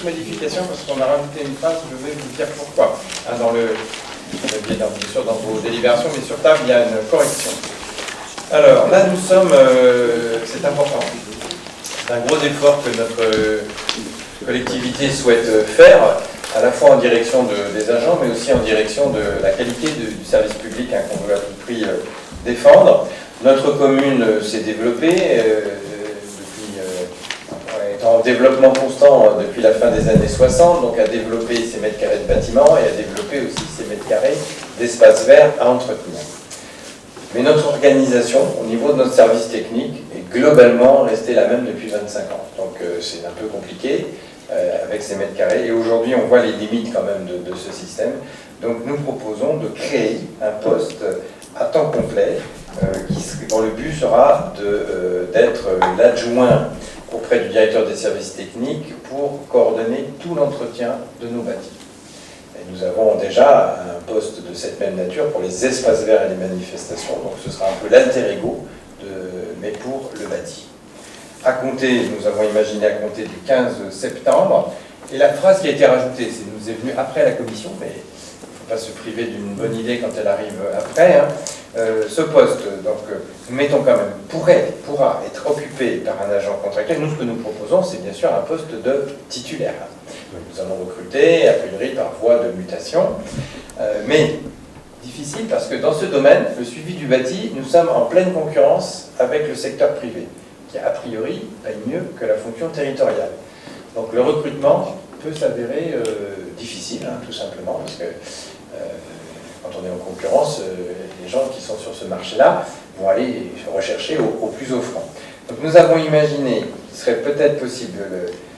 modification parce qu'on a rajouté une phrase, je vais vous dire pourquoi. Hein, bien sûr dans vos délibérations, mais sur table, il y a une correction. Alors, là, nous sommes, c'est important, c'est un gros effort que notre collectivité souhaite faire, à la fois en direction des agents, mais aussi en direction de la qualité du service public hein, qu'on veut à tout prix défendre. Notre commune s'est développée, en développement constant depuis la fin des années 60, donc a développé ses mètres carrés de bâtiments et a développé aussi ses mètres carrés d'espaces verts à entretenir. Mais notre organisation, au niveau de notre service technique, est globalement restée la même depuis 25 ans. Donc c'est un peu compliqué avec ces mètres carrés. Et aujourd'hui, on voit les limites quand même de ce système. Donc nous proposons de créer un poste à temps complet dont le but sera d'être l'adjoint auprès du directeur des services techniques pour coordonner tout l'entretien de nos bâtis. Et nous avons déjà un poste de cette même nature pour les espaces verts et les manifestations, donc ce sera un peu l'alter ego, mais pour le bâti. À compter, nous avons imaginé à compter du 15 septembre, et la phrase qui a été rajoutée, nous est venue après la commission, mais il ne faut pas se priver d'une bonne idée quand elle arrive après, hein. Ce poste, donc, nous mettons quand même, pourra être occupé par un agent contractuel. Nous, ce que nous proposons, c'est bien sûr un poste de titulaire. Nous allons recruter, a priori, par voie de mutation. Mais difficile parce que dans ce domaine, le suivi du bâti, nous sommes en pleine concurrence avec le secteur privé, qui a priori paye mieux que la fonction territoriale. Donc le recrutement peut s'avérer difficile, hein, tout simplement, parce que quand on est en concurrence, les gens qui sont sur ce marché-là vont aller rechercher au plus offrant. Donc nous avons imaginé qu'il serait peut-être possible,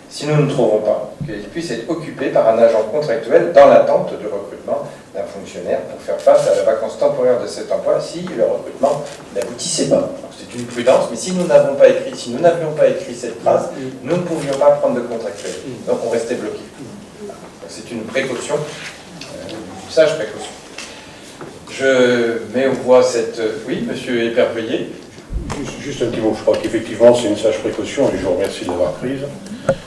si nous ne trouvons pas, qu'il puisse être occupé par un agent contractuel dans l'attente de recrutement d'un fonctionnaire pour faire face à la vacance temporaire de cet emploi si le recrutement n'aboutissait pas. C'est une prudence, mais si nous n'avions pas écrit cette phrase, nous ne pouvions pas prendre de contractuel. Donc on restait bloqué. C'est une précaution, une sage précaution. Je mets aux voix cette... Oui, monsieur Éperveillé. Juste un petit mot, je crois qu'effectivement c'est une sage précaution et je vous remercie de l'avoir prise,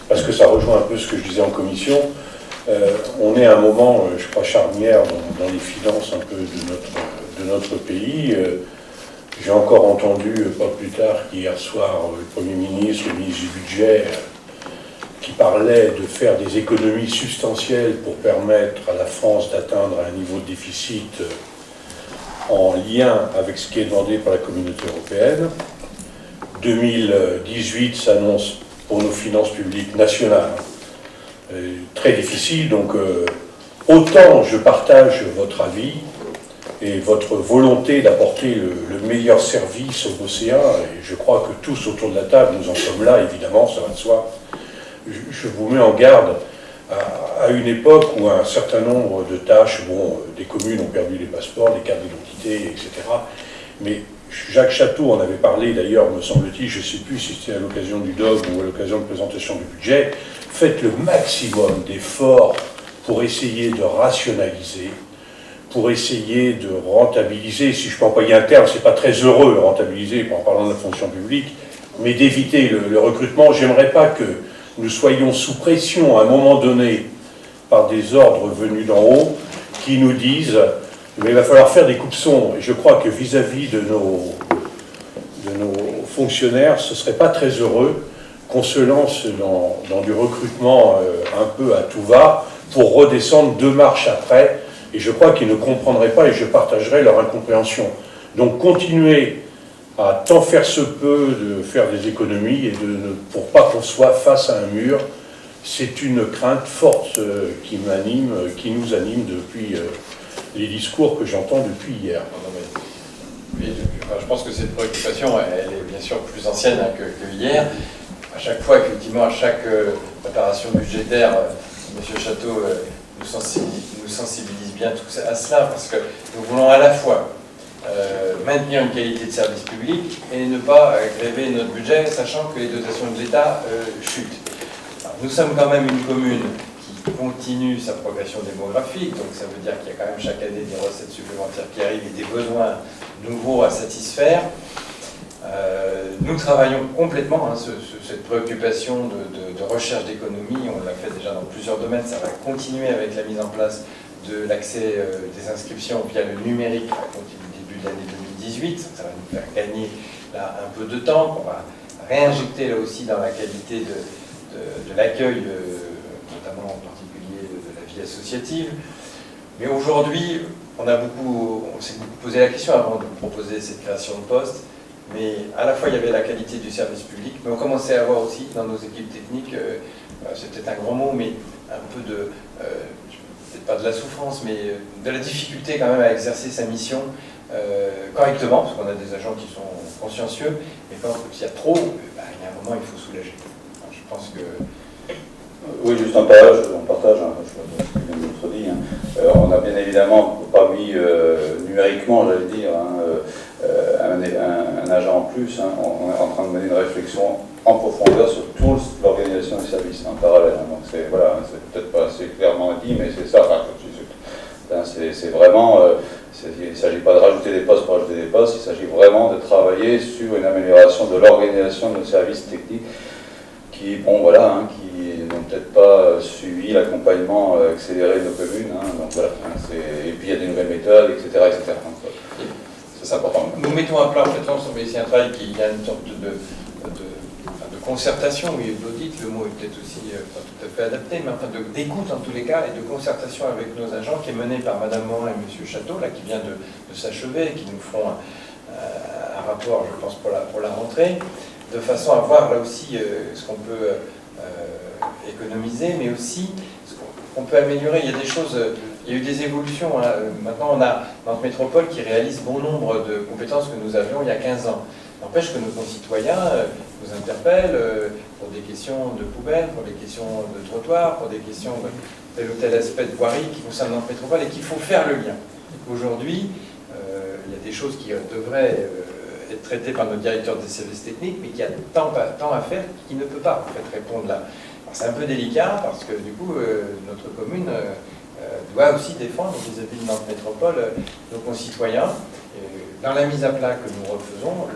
parce que ça rejoint un peu ce que je disais en commission. On est à un moment, je crois, charnière dans les finances un peu de notre pays. J'ai encore entendu, pas plus tard qu'hier soir, le Premier ministre, le ministre du Budget, qui parlait de faire des économies substantielles pour permettre à la France d'atteindre un niveau de déficit en lien avec ce qui est demandé par la communauté européenne. 2018 s'annonce pour nos finances publiques nationales très difficile, donc autant je partage votre avis et votre volonté d'apporter le meilleur service aux Océans, et je crois que tous autour de la table, nous en sommes là, évidemment, ça va de soi. Je vous mets en garde à une époque où un certain nombre de tâches, des communes ont perdu les passeports, les cartes d'identité, etc. Mais Jacques Château en avait parlé d'ailleurs, me semble-t-il, je ne sais plus si c'était à l'occasion du DOG ou à l'occasion de présentation du budget. Faites le maximum d'efforts pour essayer de rationaliser, pour essayer de rentabiliser, si je peux employer un terme, c'est pas très heureux rentabiliser en parlant de la fonction publique, mais d'éviter le recrutement. J'aimerais pas que nous soyons sous pression à un moment donné par des ordres venus d'en haut qui nous disent mais il va falloir faire des coupes-sons. Et je crois que vis-à-vis de nos fonctionnaires, ce ne serait pas très heureux qu'on se lance dans du recrutement un peu à tout va pour redescendre 2 marches après. Et je crois qu'ils ne comprendraient pas et je partagerais leur incompréhension. Donc continuez à tant faire se peut de faire des économies et pour pas qu'on soit face à un mur. C'est une crainte forte qui nous anime depuis les discours que j'entends depuis hier. Oui, je pense que cette préoccupation, elle est bien sûr plus ancienne que hier. À chaque fois, effectivement, à chaque préparation budgétaire, M. Château nous sensibilise bien à cela, parce que nous voulons à la fois maintenir une qualité de service public et ne pas gréver notre budget, sachant que les dotations de l'État chutent. Alors, nous sommes quand même une commune qui continue sa progression démographique, donc ça veut dire qu'il y a quand même chaque année des recettes supplémentaires qui arrivent et des besoins nouveaux à satisfaire. Nous travaillons complètement cette préoccupation de recherche d'économie, on l'a fait déjà dans plusieurs domaines, ça va continuer avec la mise en place de l'accès des inscriptions via le numérique à compter du début de l'année 2018, ça va nous faire gagner là un peu de temps, qu'on va réinjecter là aussi dans la qualité de l'accueil, notamment en particulier de la vie associative. Mais aujourd'hui, on s'est beaucoup posé la question avant de proposer cette création de poste, mais à la fois il y avait la qualité du service public, mais on commençait à voir aussi dans nos équipes techniques, c'est peut-être un grand mot, mais un peu de, peut-être pas de la souffrance, mais de la difficulté quand même à exercer sa mission correctement, parce qu'on a des agents qui sont consciencieux, mais quand il y a trop, il y a un moment il faut soulager. Alors, je pense que... Oui, juste un partage, hein, je viens de l'autre dit. On a bien évidemment pas mis numériquement, j'allais dire, un agent en plus. On est en train de mener une réflexion en profondeur sur toute l'organisation des services en parallèle. Donc c'est voilà, c'est peut-être pas assez clairement dit, mais c'est ça. C'est vraiment, il ne s'agit pas de rajouter des postes pour rajouter des postes, il s'agit vraiment de travailler sur une amélioration de l'organisation de nos services techniques qui, bon voilà, qui n'ont peut-être pas suivi l'accompagnement accéléré de nos communes. Donc voilà, et puis il y a des nouvelles méthodes, etc. Donc, c'est important. Nous mettons à plat, en fait, c'est un travail qui a une sorte de concertation, oui, d'audit, le mot est peut-être aussi pas tout à fait adapté, mais enfin d'écoute en tous les cas, et de concertation avec nos agents, qui est menée par Madame Morin et Monsieur Château, là, qui vient de s'achever, et qui nous feront un rapport, je pense, pour la rentrée, de façon à voir là aussi ce qu'on peut économiser, mais aussi ce qu'on peut améliorer. Il y a des choses, il y a eu des évolutions. Maintenant, on a notre métropole qui réalise bon nombre de compétences que nous avions il y a 15 ans. N'empêche que nos concitoyens nous interpellent pour des questions de poubelles, pour des questions de trottoirs, pour des questions de tel ou tel aspect de voirie qui concerne notre métropole et qu'il faut faire le lien. Aujourd'hui, il y a des choses qui devraient être traitées par notre directeur des services techniques, mais qui a tant à faire qu'il ne peut pas en fait, répondre là. C'est un peu délicat parce que du coup, notre commune doit aussi défendre vis-à-vis de notre métropole nos concitoyens. Dans la mise à plat que nous refaisons,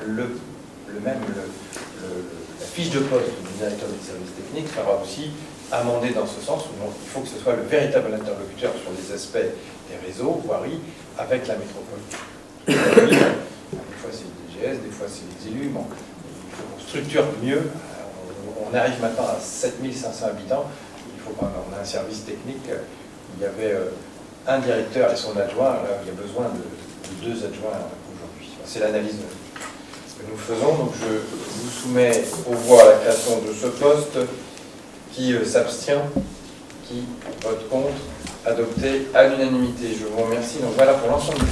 la fiche de poste du directeur des services techniques sera aussi amendée dans ce sens où il faut que ce soit le véritable interlocuteur sur les aspects des réseaux, voirie, avec la métropole. Des fois c'est le DGS, des fois c'est les élus. Bon, il faut qu'on structure mieux. On arrive maintenant à 7500 habitants. Il faut qu'on ait un service technique. Il y avait un directeur et son adjoint. Là, il y a besoin de 2 adjoints aujourd'hui. C'est l'analyse que nous faisons. Donc je vous soumets au voix la création de ce poste. Qui s'abstient, qui vote contre, adopté à l'unanimité. Je vous remercie. Donc voilà pour l'ensemble des